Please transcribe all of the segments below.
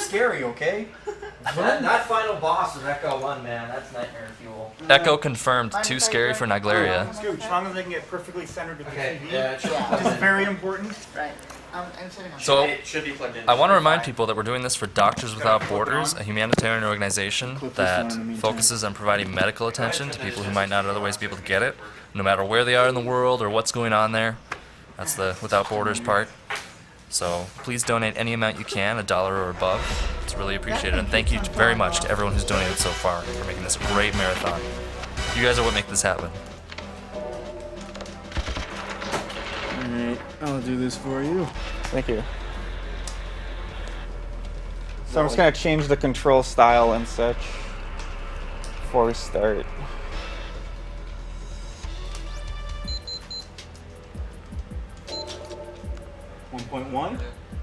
scary, okay? That final boss of Echo 1, man, that's nightmare fuel. Echo confirmed, too scary for Natalya. Scooch, as long as they can get perfectly centered to the TV, Yeah, it should be which is very important. Right. So, it should be plugged in. I want to remind people that we're doing this for Doctors Without Borders, a humanitarian organization that focuses on providing medical attention to people who might not otherwise be able to get it, no matter where they are in the world or what's going on there. That's the Without Borders part. So please donate any amount you can, $1 or above. It's really appreciated. And thank you very much to everyone who's donated so far for making this a great marathon. You guys are what make this happen. Alright, I'll do this for you. Thank you. So I'm just going to change the control style and such before we start.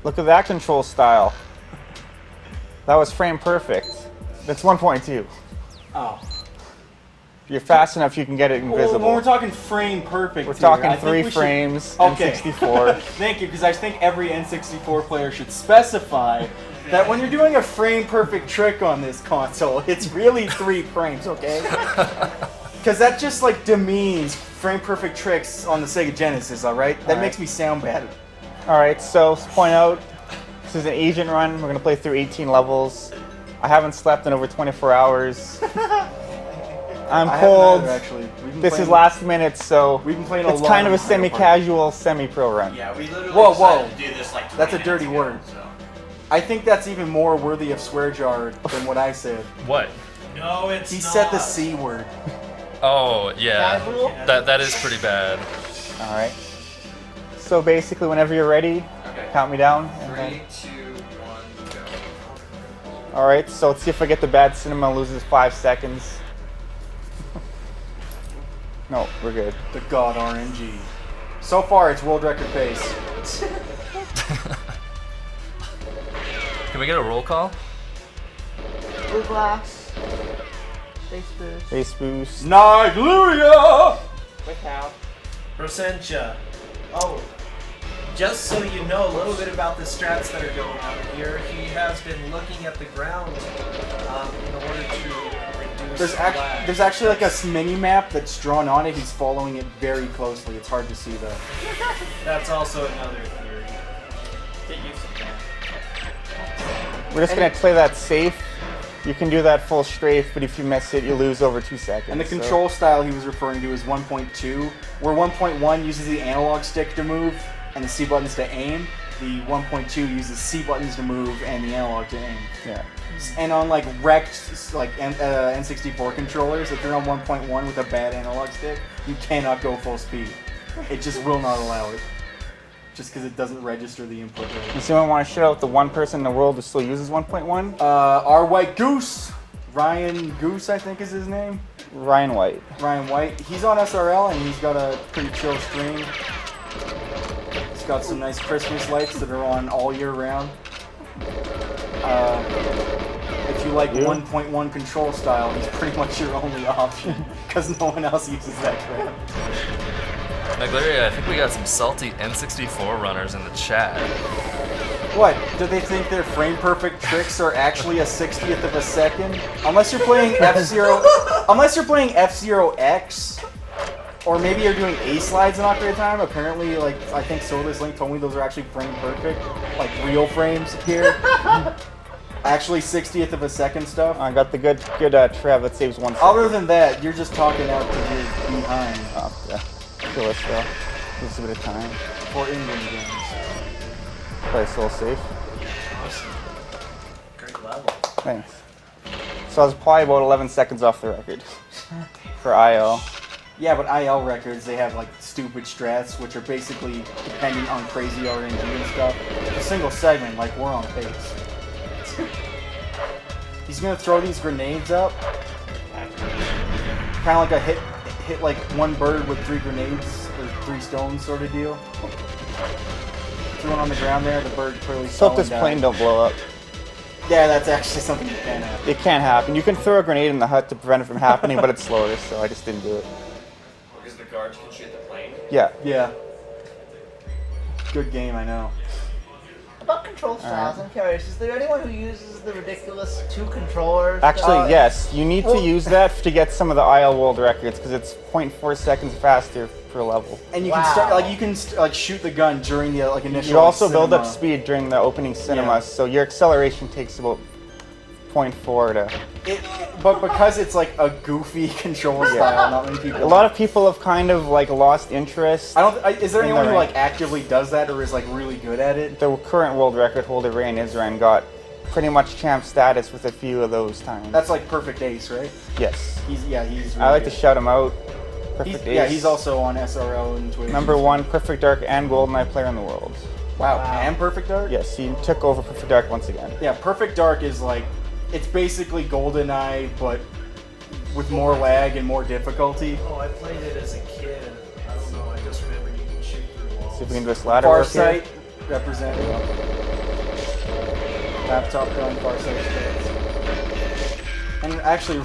Look at that control style. That was frame perfect. That's 1.2. Oh. If you're fast enough, you can get it invisible. Well, when we're talking frame perfect, we're talking 3 frames, okay. N64. Thank you, because I think every N64 player should specify that when you're doing a frame perfect trick on this console, it's really 3 frames, okay? Because that just like demeans frame perfect tricks on the Sega Genesis, alright? That makes me sound bad. Alright, so let's point out, this is an agent run. We're going to play through 18 levels. I haven't slept in over 24 hours. I'm cold. This is last minute, so we've been playing it's kind of a semi-casual, semi-pro run. Yeah, we literally whoa. to do this like 20 That's a dirty minutes word. ago, so. I think that's even more worthy of swear jar than what I said. What? No, it's He not. said the C word. Oh, yeah. That is pretty bad. Alright. So basically, whenever you're ready, count me down. 3, 2, 1, go. Alright, so let's see if I get the bad cinema loses 5 seconds. No, we're good. The God RNG. So far, it's world record pace. Can we get a roll call? Blue glass. Face boost. Face boost. Natalya! Without. Brossentia. Oh, just so you know a little bit about the strats that are going on here, he has been looking at the ground in order to reduce There's actually like a mini map that's drawn on it. He's following it very closely. It's hard to see though. That's also another theory. Get used to that. We're just going to play that safe. You can do that full strafe, but if you miss it, you lose over 2 seconds. And the control style he was referring to is 1.2, where 1.1 uses the analog stick to move and the C buttons to aim. The 1.2 uses C buttons to move and the analog to aim. Yeah. And on like wrecked like N64 controllers, if you're on 1.1 with a bad analog stick, you cannot go full speed. It just will not allow it. Just because it doesn't register the input rate. Does anyone want to shout out the one person in the world who still uses 1.1? Our White Goose. Ryan Goose, I think is his name. Ryan White. Ryan White. He's on SRL and he's got a pretty chill stream. He's got some nice Christmas lights that are on all year round. If you like 1.1 control style, he's pretty much your only option because no one else uses that crap. Natalya, I think we got some salty N64 runners in the chat. What? Do they think their frame perfect tricks are actually a 60th of a second? Unless you're playing F-Zero, unless you're playing F-Zero X, or maybe you're doing A slides in Ocarina of Time. Apparently, like I think Soda's Link told me those are actually frame perfect, like real frames here. Actually, 60th of a second stuff. I got the good trap that saves 1 second. Other than that, you're just talking out to your behind. Oh, yeah. Kill us though. Gives us a bit of time. For in-game games. Play soul safe. Awesome. Great level. Thanks. So I was probably about 11 seconds off the record for IL. Yeah, but IL records, they have like stupid strats, which are basically dependent on crazy RNG and stuff. A single segment, like we're on pace. He's gonna throw these grenades up. Kind of like a hit like one bird with 3 grenades, or 3 stones sort of deal. Threw one on the ground there, the bird clearly So if fell this and plane died. don't blow up. Yeah, that's actually something that can happen. It can't happen. You can throw a grenade in the hut to prevent it from happening, but it's slower, so I just didn't do it. Because the guards can shoot the plane. Yeah. Yeah. Good game, I know. About control styles, I'm curious. Is there anyone who uses the ridiculous 2 controllers? Actually, yes. You need to use that to get some of the IL world records because it's 0.4 seconds faster per level. And you can start like shoot the gun during the initial. You also build cinema. up speed during the opening cinema, so your acceleration takes about 0.4 to. But because it's like a goofy control style, not many people. A lot of people have kind of like lost interest. Is there anyone who like actively does that or is like really good at it? The current world record holder Ray Nizran got pretty much champ status with a few of those times. That's like Perfect Ace, right? Yes. He's really I like good. to shout him out. Perfect Ace. Yeah, he's also on SRL and Twitch. #1 Perfect Dark and Goldeneye player in the world. Wow. And Perfect Dark? Yes, he took over Perfect Dark once again. Yeah, Perfect Dark is like, it's basically Goldeneye, but with more lag and more difficulty. Oh, I played it as a kid. I don't know. I just remember you can shoot through walls. See if we can do this ladder work here. Farsight representing. Laptop gun, Farsight stats. And actually,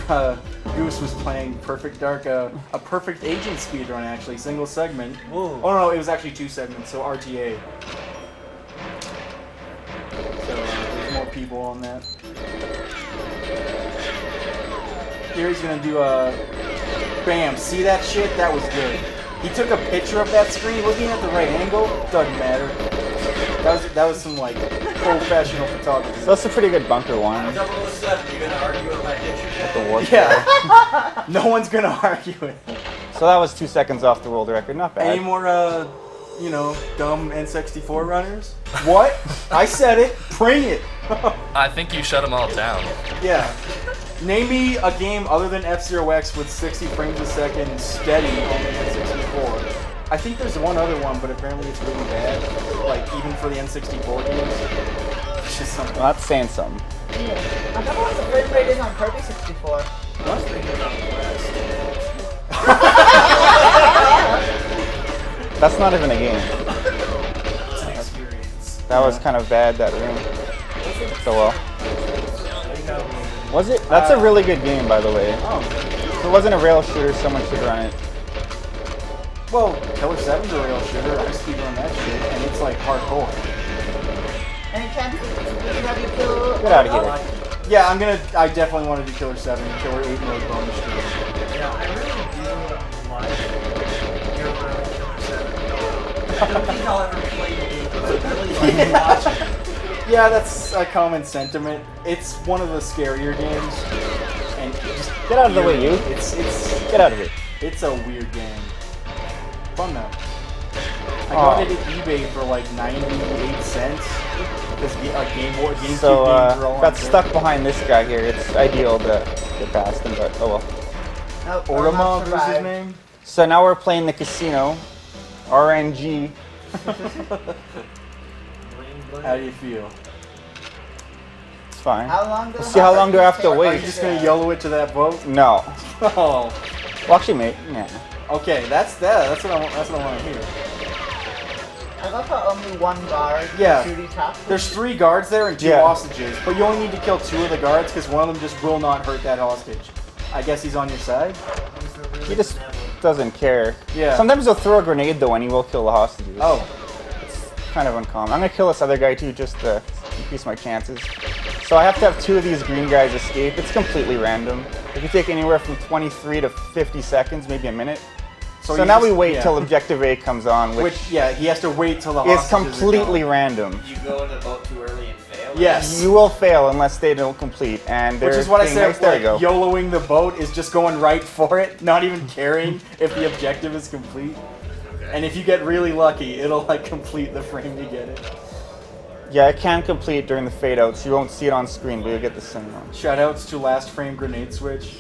Goose was playing Perfect Dark, a Perfect Agent speedrun actually, single segment. Whoa. Oh no, it was actually 2 segments, so RTA. So there's more people on that. Here he's gonna do a bam. See that shit? That was good. He took a picture of that screen. Wasn't even at the right angle. Doesn't matter. That was some like professional photography. So that's a pretty good bunker one. l3OOST, you gonna argue with my picture? The warp. Yeah. No one's gonna argue it. So that was 2 seconds off the world record. Not bad. Any more, dumb N64 runners? What? I said it. Bring it. I think you shut them all down. Yeah. Name me a game other than F-Zero-X with 60 frames a second steady on the N64. I think there's one other one, but apparently it's really bad. Like, even for the N64 games. It's just something. Well, that's saying something. I don't know what the frame rate is on Kirby 64. That's not even a game. It's an experience. That was kind of bad, that room. So well. Was it? That's a really good game, by the way. Oh. If it wasn't a rail shooter, someone should run it. Well, Killer 7's a rail shooter. I speedrun that shit, and it's like hardcore. Any chance we can have you kill? Get out of here. Yeah, I definitely want to do Killer 7 and Killer 8 mode bonus stream. Yeah, I really do like Hero Killer 7. I don't think I'll ever play the game, but I really like watching it. Yeah, that's a common sentiment. It's one of the scarier games, and just Get out of the way, you. It's Get out of here. It's a weird game. Fun though. I got it at eBay for like 98 cents. This GameCube games So, are all on got sale. stuck behind this guy here. It's ideal to get past him, but oh well. Nope, Ortama was his name. So now we're playing the casino. RNG. How do you feel? It's fine. How long Let's see how long do I have to Are wait. you just gonna yellow it to that boat? No. Oh. Well, actually, mate. Nah. Okay, that's what I want to hear. I love how only one guard Yeah. shooting top. There's 3 guards there and 2 Yeah. hostages, but you only need to kill 2 of the guards because one of them just will not hurt that hostage. I guess he's on your side? He just doesn't care. Yeah. Sometimes he'll throw a grenade though and he will kill the hostages. Oh. It's kind of uncommon. I'm gonna kill this other guy too just to increase my chances. So I have to have 2 of these green guys escape. It's completely random. It can take anywhere from 23 to 50 seconds, maybe a minute. So you now just- we wait yeah. till Objective A comes on, which Yeah, he has to wait till the is hostages are completely gone. random. You go in the boat too early and fail? Yes. You will fail unless they don't complete, and Which is what I being said, nice. There like, you go. YOLOing the boat is just going right for it, not even caring if the objective is complete. And if you get really lucky, it'll like complete the frame to get it. Yeah, it can complete during the fade out, so you won't see it on screen, but you'll get the cinema. Shoutouts to Last Frame Grenade Switch.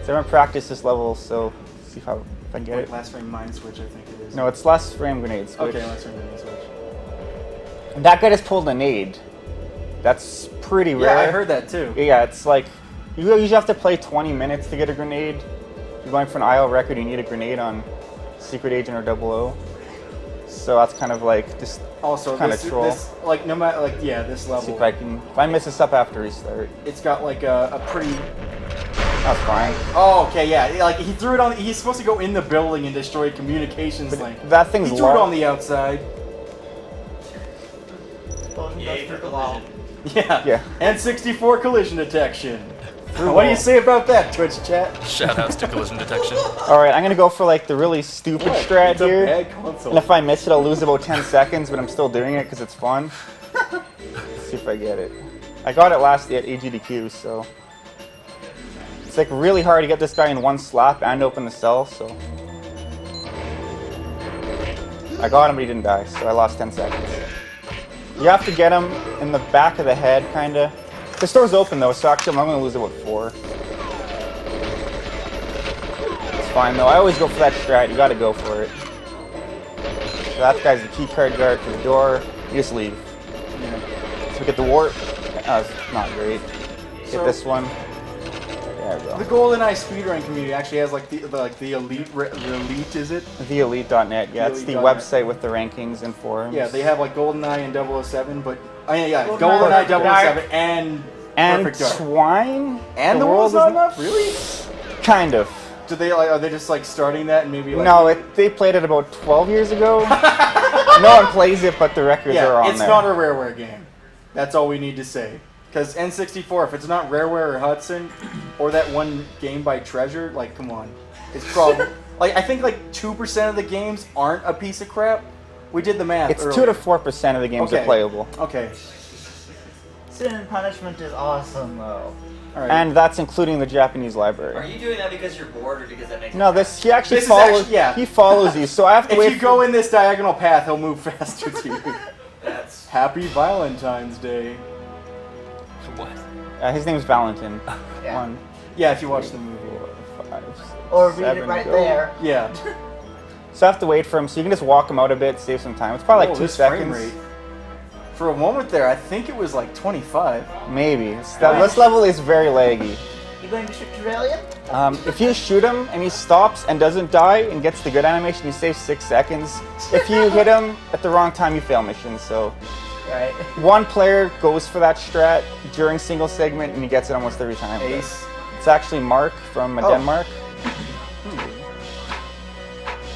So I'm gonna practice this level, so see if I can get Wait, it. Last Frame Mind Switch, I think it is. No, it's last frame grenade switch. Okay, Last Frame Grenade Switch. That guy just pulled a nade. That's pretty rare. Yeah, I heard that too. Yeah, it's like you usually have to play 20 minutes to get a grenade. If you're going for an IL record, you need a grenade on Secret Agent or 00. So that's kind of like just Also, kind of this, troll. this, like, no matter, like, yeah, this See level, if I miss this up after restart. it's got like a pretty That's fine. Oh, okay, yeah. Like he threw it on. He's supposed to go in the building and destroy communications link. That thing's He threw it on the outside. Yay for collision. Yeah. N64 collision detection. What do you say about that, Twitch chat? Shoutouts to collision detection. Alright, I'm gonna go for like the really stupid strat It's a here. bad console. And if I miss it, I'll lose about 10 seconds, but I'm still doing it because it's fun. Let's see if I get it. I got it last at AGDQ, so. It's like really hard to get this guy in one slap and open the cell, so. I got him, but he didn't die, so I lost 10 seconds. You have to get him in the back of the head, kinda. This door's open though, so actually I'm gonna lose about 4. It's fine though, I always go for that strat, you gotta go for it. So that guy's the key card guard for the door, you just leave. Yeah. So we get the warp, it's not great. Get this one. There we go. The Goldeneye speedrun community actually has like the elite, is it? TheElite.net, yeah, it's the TheElite.net. website with the rankings and forums. Yeah, they have like Goldeneye and 007, but GoldenEye 007 and Perfect Dark. Twine? And the world's not enough, really? Kind of. Do they are they just like starting that and maybe like No, they played it about 12 years ago. No one plays it, but the records are on it's there. not a Rareware game. That's all we need to say. Because N64, if it's not Rareware or Hudson, or that one game by Treasure, like, come on. It's probably... like, I think, like, 2% of the games aren't a piece of crap. We did the math It's earlier. 2 to 4% of the games are playable. Okay. Sin and Punishment is awesome, though. All right. And that's including the Japanese Are library. you doing that because you're bored or because that makes No, sense? he actually This is follows. actually- yeah. He follows you, so I have to if wait. you go in this diagonal path, he'll move faster to you. That's... Happy Valentine's Day. What? His name's Valentin. Yeah. 1, Yeah, if you watch the movie. 4, 5, 6, Or read 7, it right go. there. Yeah. So I have to wait for him. So you can just walk him out a bit, save some time. It's probably like Whoa, 2 this frame seconds. rate. For a moment there, I think it was like 25. Maybe. This level is very laggy. You going to shoot Turalian? If you shoot him and he stops and doesn't die and gets the good animation, you save 6 seconds. If you hit him at the wrong time, you fail missions. So Right. one player goes for that strat during single segment and he gets it almost every time. Ace. It's actually Mark from Oh. Denmark.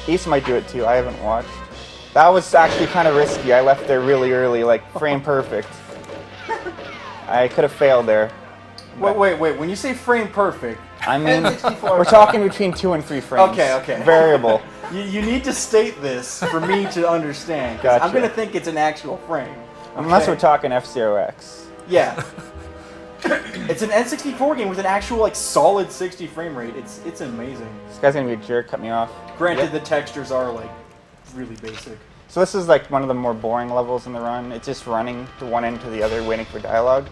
Ace might do it too. I haven't watched. That was actually kind of risky. I left there really early, like frame perfect. I could have failed there. Wait. When you say frame perfect, I mean, N64. we're talking between 2 and 3 frames. Okay. Variable. you need to state this for me to understand. 'Cause Gotcha. I'm going to think it's an actual frame. Unless Okay? we're talking F0X. Yeah. It's an N64 game with an actual like solid 60 frame rate. It's amazing. This guy's gonna be a jerk, cut me off. Granted, the textures are like really basic. So this is like one of the more boring levels in the run. It's just running to one end to the other, waiting for dialogue.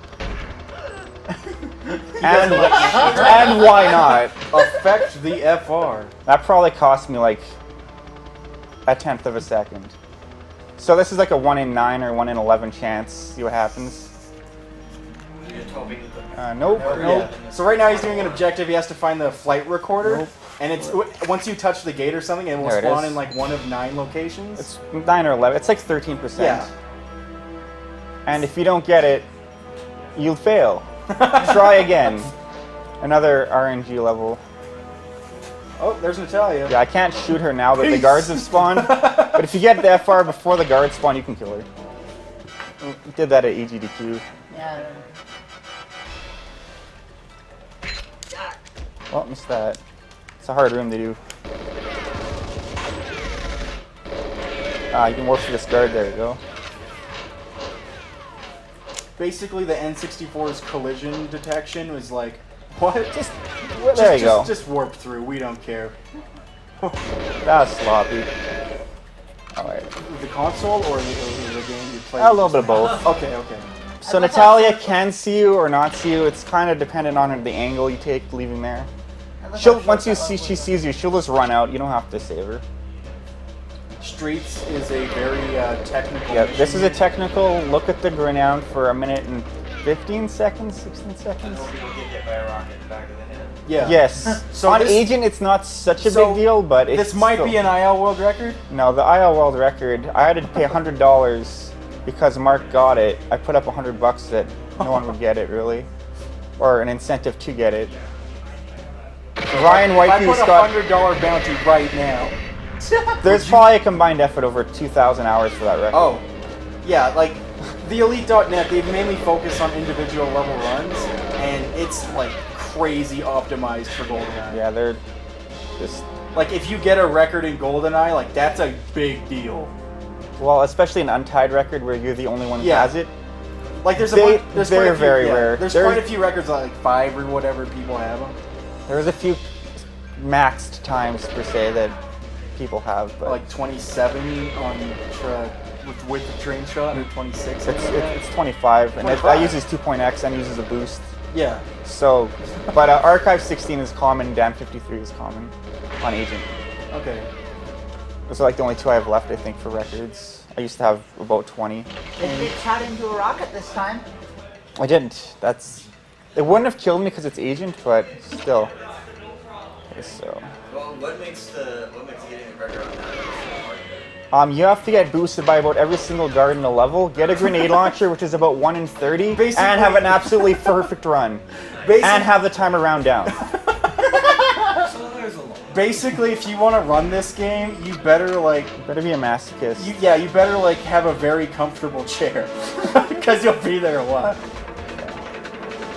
and why not? Affect the FR. That probably cost me like 1/10 of a second. So this is like a 1 in 9 or 1 in 11 chance. See what happens. You're just hoping that Nope. Yeah. So right now he's doing an objective. He has to find the flight recorder. Nope. And it's once you touch the gate or something, it will There it spawn is. in like one of 9 locations. It's 9 or 11. It's like 13%. Yeah. And if you don't get it, you'll fail. Try again. Another RNG level. Oh, there's Natalya. Yeah, I can't shoot her now that the Peace. guards have spawned. But if you get the FR before the guards spawn, you can kill her. Did that at AGDQ. Yeah. Oh, missed that. It's a hard room to do. You can work for this guard. There you go. Basically, the N64's collision detection was like, what? There you go. Just warp through. We don't care. That was sloppy. Alright. The console or the game you play? A little bit of both. Okay. So Natalya can see you or not see you. It's kind of dependent on the angle you take leaving there. Once she sees you, she'll just run out. You don't have to save her. Streets is a very technical. Yeah, this is a mission. technical look at the ground for 1 minute and 15 seconds, 16 seconds. most people get hit by a rocket in the back of the head. Yeah. Yes. So on this- Agent, it's not such a So big deal, but it's This might still, be an IL world record. No, the IL world record. I had to pay $100 because Mark got it. I put up $100 that no one would get it really, or an incentive to get it. Ryan I put Whitey's a got. $100 bounty right now. There's probably a combined effort over 2,000 hours for that record. Oh, yeah, like the Elite.net, they mainly focus on individual level runs, and it's like crazy optimized for GoldenEye. Yeah, they're just. Like if you get a record in GoldenEye, like that's a big deal. Well, especially an untied record where you're the only one who Yeah. has it. Like there's They're quite a few, very rare. There's There's- quite a few records, like 5 or whatever, people have them. There's a few maxed times per se that people have, but Like 27 on with the train shot, or 26. it's 25, and that 25. uses 2.x and uses a boost. Yeah. So, but Archive 16 is common, Dam 53 is common on Agent. Okay. Those are like the only two I have left, I think, for records. I used to have about 20. Didn't get shot into a rocket this time. I didn't. It wouldn't have killed me because it's Agent, but still. Okay, so. Well, what makes getting the record on that so hard? You have to get boosted by about every single guard in the level, get a grenade launcher, which is about 1 in 30, Basically- and have an absolutely perfect run. And have the timer round down. So there's a lot. Basically, if you want to run this game, you better like Better be a masochist. you better like have a very comfortable chair, because you'll be there a while.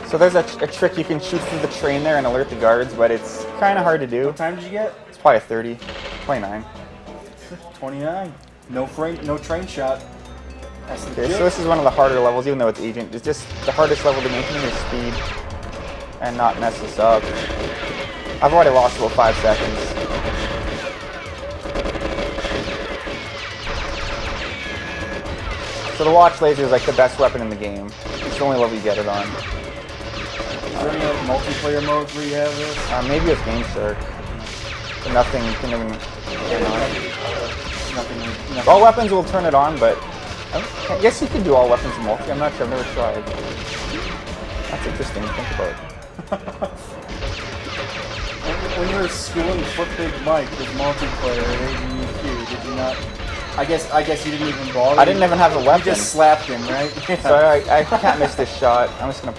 So there's a trick you can shoot through the train there and alert the guards, but it's kind of hard to do. What time did you get? It's probably a 30, 29. 29. No train shot. That's Okay, legit. so this is one of the harder levels, even though it's Agent. It's just the hardest level to maintain your speed and not mess this up. I've already lost about 5 seconds. So the watch laser is like the best weapon in the game. It's the only level you get it on. Is there any like multiplayer modes where you have this? Maybe with Game Shark. But nothing can even turn on. Nothing. All weapons will turn it on, but I guess you could do all weapons in multi. I'm not sure. I've never tried. That's interesting to think about. When you were schooling Flip Big Mike with multiplayer at AGDQ, did you not? I guess you didn't even bother. I didn't even have a You weapon, just slapped him, right? so I can't miss this shot. I'm just gonna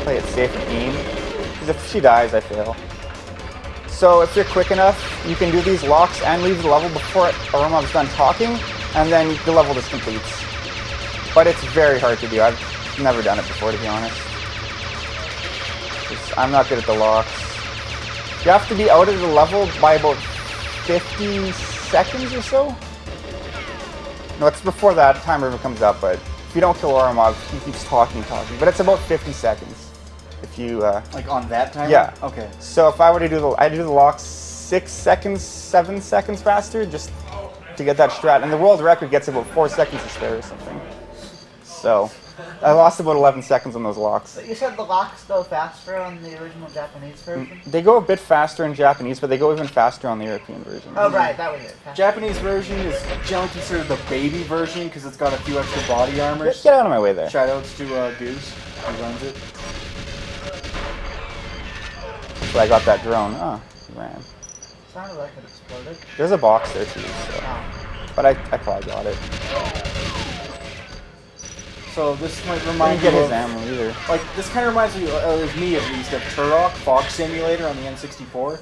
play it safe and aim. Because if she dies, I fail. So if you're quick enough, you can do these locks and leave the level before Ormov's done talking, and then the level just completes. But it's very hard to do. I've never done it before, to be honest. I'm not good at the locks. You have to be out of the level by about 50 seconds or so. No, it's before that timer comes up, but if you don't kill Oromov, he keeps talking. But it's about 50 seconds. If you, Like on that timer? Yeah. Okay. So if I were to do I'd do the locks 6 seconds, 7 seconds faster, just to get that strat. And the world record gets about 4 seconds to spare or something. So I lost about 11 seconds on those locks. But you said the locks go faster on the original Japanese version? They go a bit faster in Japanese, but they go even faster on the European version. Oh, right, that was it. Japanese version is generally considered the baby version because it's got a few extra body armors. Get out of my way there. Shoutouts to Goose, who runs it. So I got that drone. Oh, he ran. Sounded like it exploded. There's a box there too, so. Oh. But I probably got it. So this might Didn't remind get you his of, ammo either. like, this kind of reminds me, of me at least, of Turok, Fox Simulator on the N64.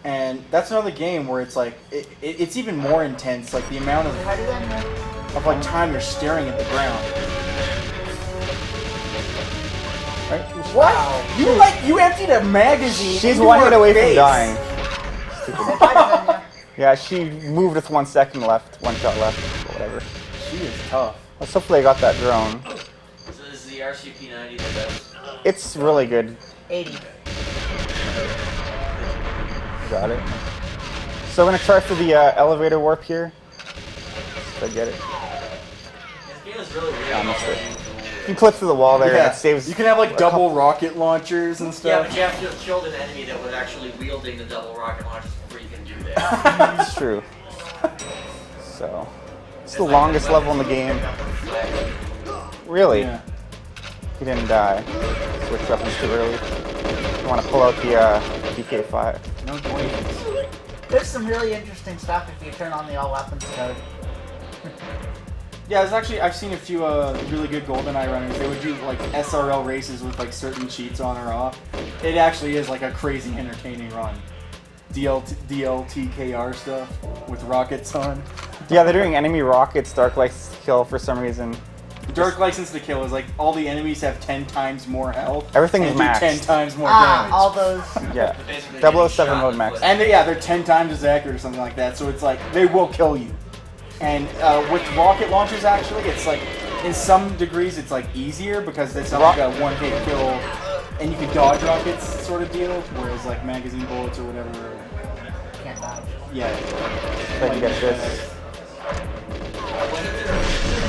And that's another game where it's like, it's even more intense, like the amount How do you then? of like time you're staring at the ground. Right? What? You emptied a magazine. She's into 1 her hit away face. from dying. If I then, Yeah, she moved with 1 second left, 1 shot left, or whatever. She is tough. Let's hopefully I got that drone. So is the RCP-90 the best? It's really good. 80. Got it. So I'm gonna try for the elevator warp here. Did I get it? This game is really weird. I missed it. You can clip through the wall there. It saves. You can have like a double rocket launchers and Yeah, stuff. but you have to have killed an enemy that was actually wielding the double rocket launchers before you can do that. It's true. So it's the longest level in the game. Really? Yeah. He didn't die. Switch weapons too early. You want to pull out the DK5. No points. There's some really interesting stuff if you turn on the all weapons code. Yeah, it's actually I've seen a few really good GoldenEye runners. They would do like SRL races with like certain cheats on or off. It actually is like a crazy entertaining run. DLTKR stuff with rockets on. Yeah, they're doing enemy rockets, dark lights to kill for some reason. Dark license to kill is like all the enemies have 10 times more health. Everything and is do maxed. 10 times more damage. all those. Yeah. Basically 007 getting mode shot max. with- And they're 10 times as accurate or something like that. So it's like they will kill you. And with rocket launchers, actually, it's like in some degrees it's like easier because it's not like a one-hit kill, and you can dodge rockets sort of deal. Whereas like magazine bullets or whatever. Can't dodge. Yeah. I can get this. Wasn't there a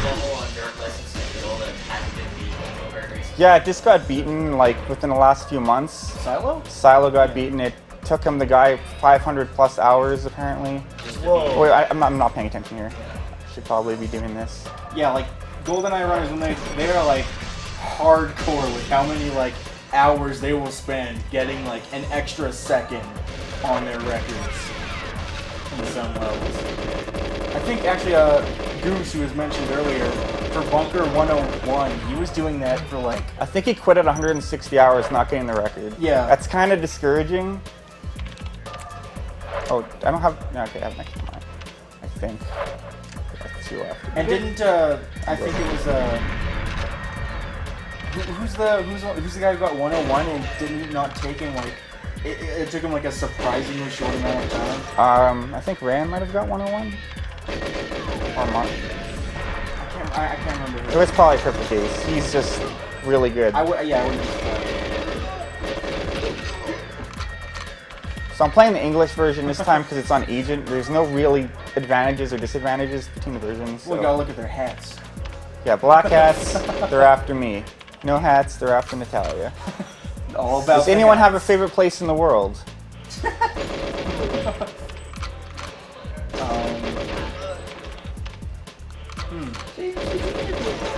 level on Dark License to Kill that hadn't been beaten until very recently? Yeah, it just got beaten like within the last few months. Silo? Silo got beaten. It took him the guy 500 plus hours apparently. Whoa. Wait, I'm not paying attention here. I should probably be doing this. Yeah, like GoldenEye runners when they are like hardcore with how many like hours they will spend getting like an extra second on their records in some levels. I think actually Goose, who was mentioned earlier, for Bunker 101, he was doing that for like I think he quit at 160 hours, not getting the record. Yeah. That's kind of discouraging. Oh, I don't have. No, okay, I have next one. I think. That's 2 left. and didn't I think it was who's the guy who got 101 and didn't not take him like it took him like a surprisingly short amount of time. I think Rand might have got 101. Or Mark. I can't remember. It was probably Perfect Ace. He's just really good. I wouldn't be surprised. So I'm playing the English version this time because it's on Agent. There's no really advantages or disadvantages between the versions. Well, So. you gotta look at their hats. Yeah, black hats, they're after me. No hats, they're after Natalya. All about. Does anyone have a favorite place in the world?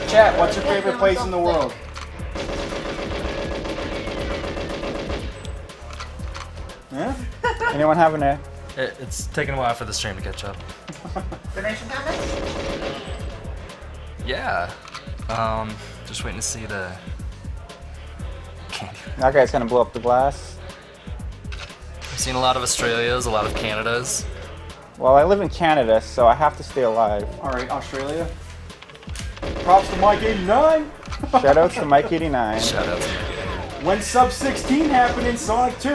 Chat, what's your favorite place in the world? Huh? Anyone having a? It's taking a while for the stream to catch up. Donation comments? Yeah. Just waiting to see the candy. That guy's gonna blow up the glass. I've seen a lot of Australias, a lot of Canadas. Well, I live in Canada, so I have to stay alive. Alright, Australia. Props to Mike 89. Shoutouts to Mike 89. Shout out to you. When Sub 16 happened in Sonic 2.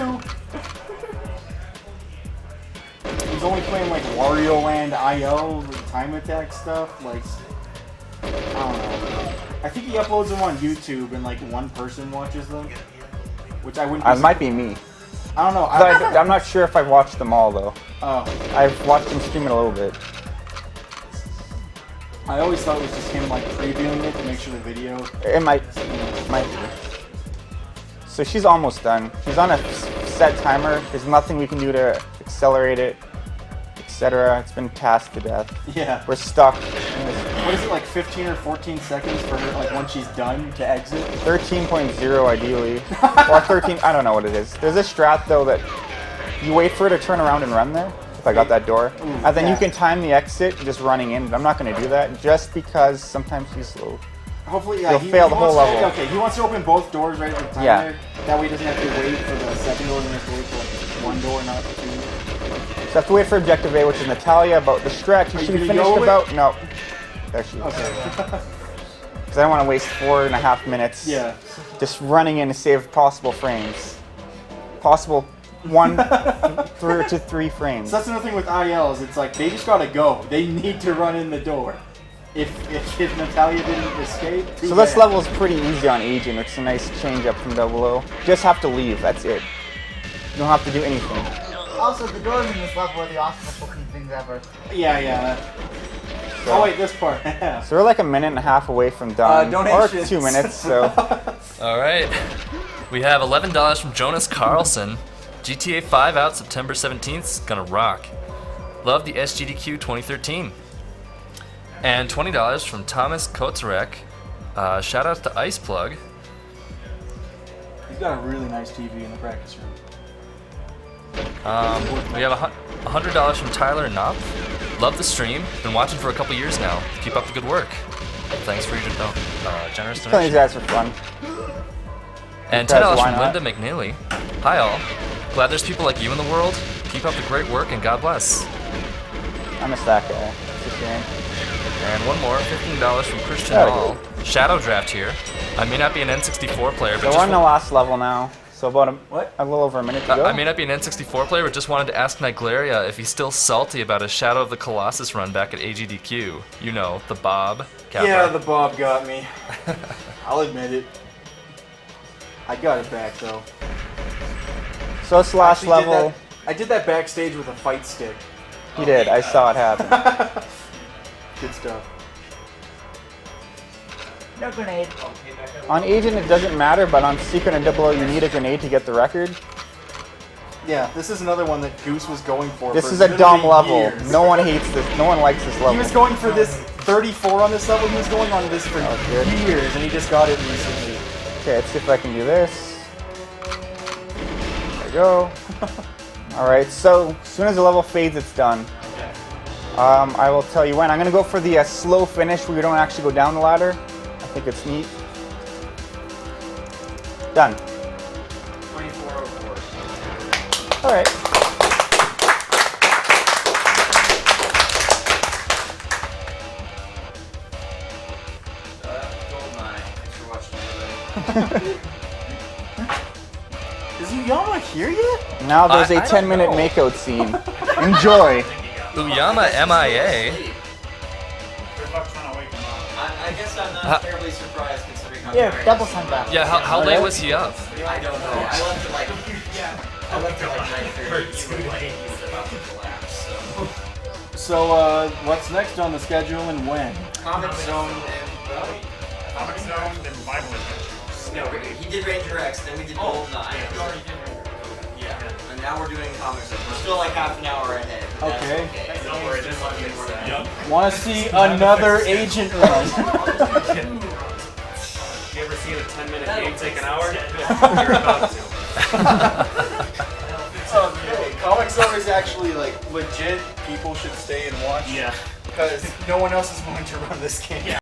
He's only playing like Wario Land IO, time attack stuff. Like, I don't know. I think he uploads them on YouTube and like one person watches them. Which I wouldn't be It might be me. I don't know. I'm not sure if I've watched them all though. Oh. I've watched him stream it a little bit. I always thought it was just him like previewing it to make sure the video. It might be. So she's almost done. She's on a set timer. There's nothing we can do to accelerate it, etc. It's been tasked to death. Yeah. We're stuck in this What is it, like 15 or 14 seconds for her, like once she's done to exit? 13.0 ideally. Or 13, I don't know what it is. There's a strat though that you wait for her to turn around and run there. If I got that door. Ooh, And then yeah. you can time the exit just running in. But I'm not going to do that just because sometimes she's slow. Hopefully, yeah. You'll fail the whole wants to- level. Okay, he wants to open both doors right at the time Yeah. there. That way he doesn't have to wait for the second door, and have to wait for like one door, not two. So I have to wait for objective A, which is Natalya, about the stretch. You Are should you be gonna finished go about... No. There she is. Okay. Because I don't want to waste 4.5 minutes Yeah. just running in to save possible frames. Possible 1 to 3 frames. So that's another thing with ILs. It's like they just gotta go. They need to run in the door. If Natalya didn't escape. too So this bad. level is pretty easy on Agent, which is a nice change up from 00. Just have to leave, that's it. You don't have to do anything. Also, the doors in this level are the awesomest looking things ever. Yeah. Oh wait, this part. So we're like a minute and a half away from done. Or donations. 2 minutes, so. All right. We have $11 from Jonas Carlson. GTA 5 out September 17th. It's gonna rock. Love the SGDQ 2013. And $20 from Thomas Kotzarek. Shout out to Ice Plug. He's got a really nice TV in the practice room. We have $100 from Tyler Knopf. Love the stream. Been watching for a couple years now. Keep up the good work. Thanks for your generous Playing these donation. guys for fun. And Because $10 why from not? Linda McNeely. Hi all. Glad there's people like you in the world. Keep up the great work and God bless. I miss that guy. It's a shame. And one more, $15 from Christian There we Hall. Shadow Draft here. I may not be an N64 player, but So we're on the last level now. So about a little over a minute to go. I may not be an N64 player, but just wanted to ask Natalya if he's still salty about his Shadow of the Colossus run back at AGDQ. You know, the Bob. Kappa. Yeah, the Bob got me. I'll admit it. I got it back though. So it's the last Actually did level. I did that backstage with a fight stick. He did. I saw it happen. Good stuff. No grenade. On Agent, it doesn't matter, but on Secret and Double O, you need a grenade to get the record. Yeah, this is another one that Goose was going for. This for is a dumb literally level. years. No one hates this. No one likes this level. He was going for this 34 on this level. He was going on this for good. years, and he just got it recently. Okay, let's see if I can do this. There we go. Alright, so as soon as the level fades, it's done. I will tell you when. I'm going to go for the slow finish where you don't actually go down the ladder. I think it's neat. Done. 2404. Alright. Goldeneye. Thanks for watching, everybody. Is Uyama here yet? Now there's a I don't 10-minute know. makeout scene. Enjoy. Uyama MIA. Good luck trying to wake him up. I guess I'm not terribly surprised considering how Here, tired double I am. sun back. Yeah, how late was he up? I don't know. I left at like 9:30. You were like, he was about to collapse. So. So, what's next on the schedule and when? Comic Zone and Comic Zone, then Bible Adventures. no, he did Ranger X, then we did Goldeneye. Yeah, and now we're doing Comic Zone. We're still like half an hour ahead. But that's Okay. okay. Don't worry, just let me work. Want to see another agent run? You ever seen a 10-minute game take an hour? You're about to. Okay, Comic Zone is actually like legit. People should stay and watch. Yeah. Because no one else is going to run this game.